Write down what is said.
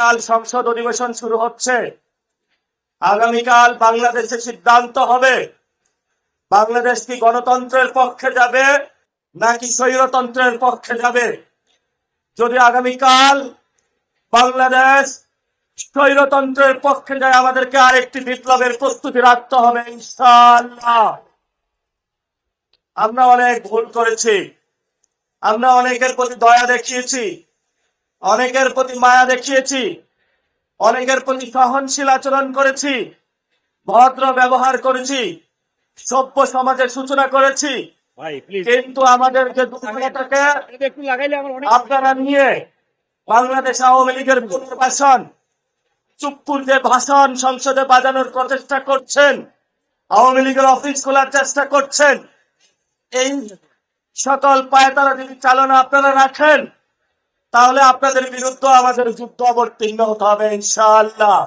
কাল সংসদ অধিবেশন শুরু হচ্ছে। আগামীকাল বাংলাদেশে সিদ্ধান্ত হবে বাংলাদেশ কি গণতন্ত্রের পক্ষে যাবে নাকি স্বৈরতন্ত্রের পক্ষে যাবে। যদি আগামীকাল বাংলাদেশ স্বৈরতন্ত্রের পক্ষে যায়, আমাদেরকে আরেকটি বিপ্লবের প্রস্তুতি রাখতে হবে ইনশাআল্লাহ। আমরা অনেক ভুল করেছি, আমরা অনেকের প্রতি দয়া দেখিয়েছি, অনেকের প্রতি মায়া দেখিয়েছি, অনেকের প্রতি সহনশীল আচরণ করেছি, ভদ্র ব্যবহার করেছি, সভ্য সমাজের সূচনা করেছি। কিন্তু আমাদেরকে দুর্বলতাকে আপনারা নিয়ে বাংলাদেশ আওয়ামী লীগের পুনর্বাসন, চুপ্পুর যে ভাষণ সংসদে বাজানোর প্রচেষ্টা করছেন, আওয়ামী লীগের অফিস খোলার চেষ্টা করছেন, এই সকল পায়তারা যদি চালনা আপনারা রাখেন, তাহলে আপনাদের বিরুদ্ধে আমাদের যুদ্ধ অবতীর্ণ হতে হবে ইনশাআল্লাহ।